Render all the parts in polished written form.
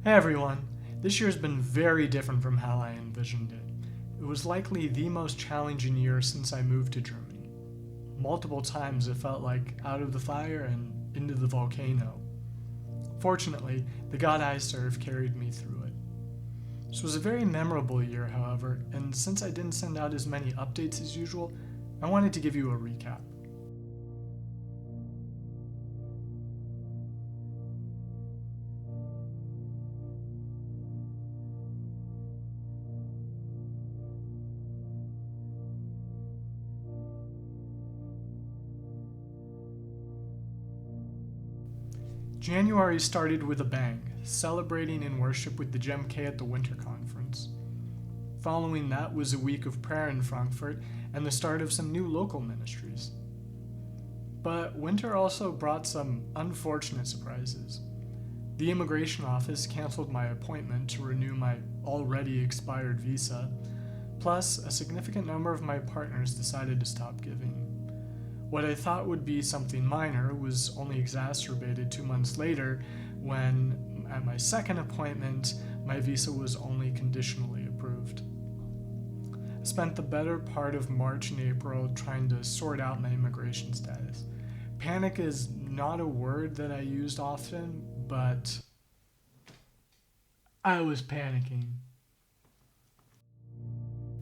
Hey everyone, this year's been very different from how I envisioned it. It was likely the most challenging year since I moved to Germany. Multiple times it felt like out of the fire and into the volcano. Fortunately, the God I serve carried me through it. This was a very memorable year, however, and since I didn't send out as many updates as usual, I wanted to give you a recap. January started with a bang, celebrating in worship with the McKay at the winter conference. Following that was a week of prayer in Frankfurt and the start of some new local ministries. But winter also brought some unfortunate surprises. The immigration office canceled my appointment to renew my already expired visa, plus a significant number of my partners decided to stop giving. What I thought would be something minor was only exacerbated 2 months later when, at my second appointment, my visa was only conditionally approved. I spent the better part of March and April trying to sort out my immigration status. Panic is not a word that I used often, but I was panicking.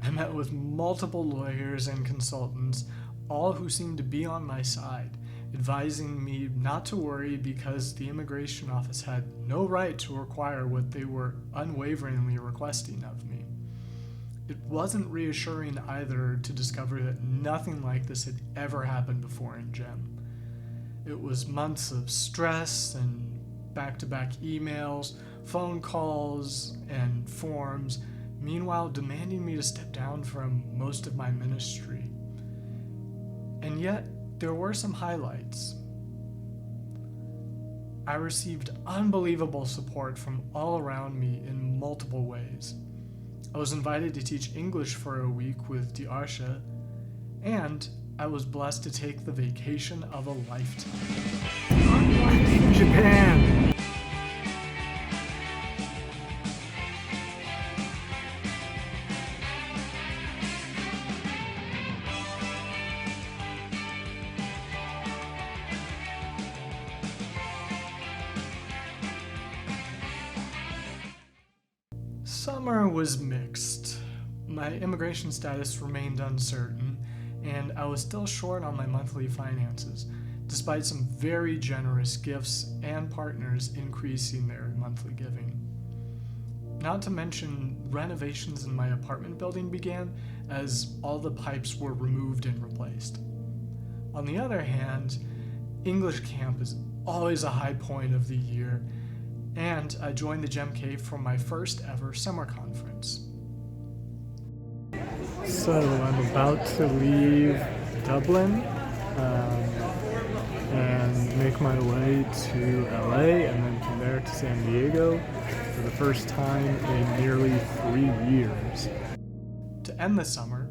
I met with multiple lawyers and consultants, all who seemed to be on my side, advising me not to worry because the immigration office had no right to require what they were unwaveringly requesting of me. It wasn't reassuring either to discover that nothing like this had ever happened before in GEM. It was months of stress and back-to-back emails, phone calls, and forms, meanwhile demanding me to step down from most of my ministry. And yet, there were some highlights. I received unbelievable support from all around me in multiple ways. I was invited to teach English for a week with the Arche, and I was blessed to take the vacation of a lifetime. I'm in Japan! Summer was mixed. My immigration status remained uncertain, and I was still short on my monthly finances, despite some very generous gifts and partners increasing their monthly giving. Not to mention, renovations in my apartment building began as all the pipes were removed and replaced. On the other hand, English camp is always a high point of the year, and I joined the McKay for my first ever summer conference. So I'm about to leave Dublin and make my way to LA and then from there to San Diego for the first time in nearly 3 years. To end the summer,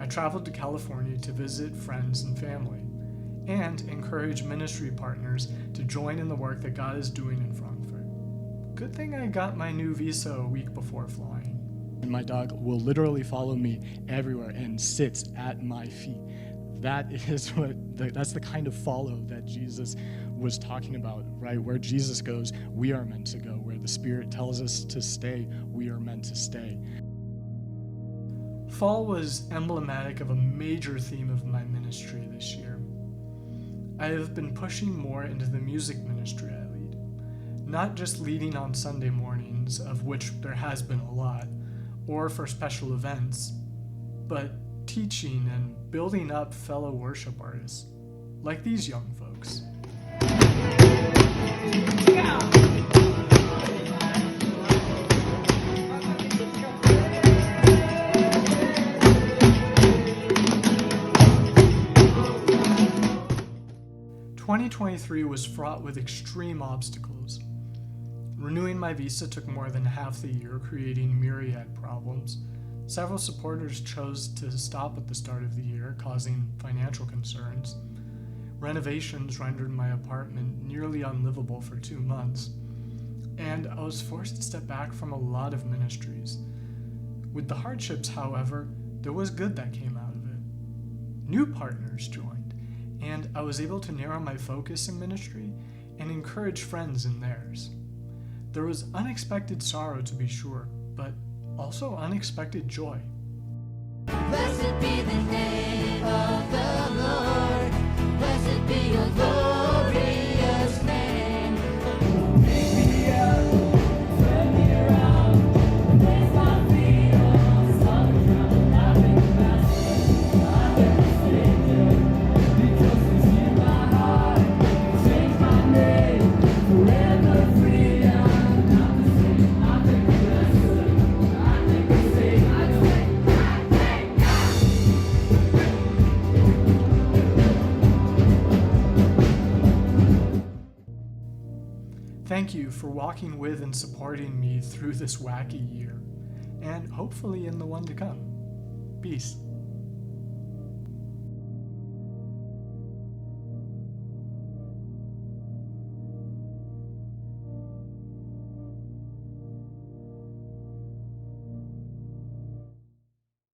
I traveled to California to visit friends and family and encourage ministry partners to join in the work that God is doing in Frankfurt. Good thing I got my new visa a week before flying. And my dog will literally follow me everywhere and sits at my feet. That's the kind of follow that Jesus was talking about, right? Where Jesus goes, we are meant to go. Where the Spirit tells us to stay, we are meant to stay. Fall was emblematic of a major theme of my ministry this year. I have been pushing more into the music ministry I lead. Not just leading on Sunday mornings, of which there has been a lot, or for special events, but teaching and building up fellow worship artists, like these young folks. Yeah. 2023 was fraught with extreme obstacles. Renewing my visa took more than half the year, creating myriad problems. Several supporters chose to stop at the start of the year, causing financial concerns. Renovations rendered my apartment nearly unlivable for 2 months. and I was forced to step back from a lot of ministries. With the hardships, however, there was good that came out of it. New partners joined, and I was able to narrow my focus in ministry and encourage friends in theirs. There was unexpected sorrow, to be sure, but also unexpected joy. Blessed be the name of the Lord. Blessed be your glorious name. Pick me up, turn me around, place my feet on solid ground. I've been master, I've been a stranger, because it's in my heart. Change my name, forever free. I'm not the same. I think the lesson, I think the same. Thank you for walking with and supporting me through this wacky year, and hopefully in the one to come. Peace.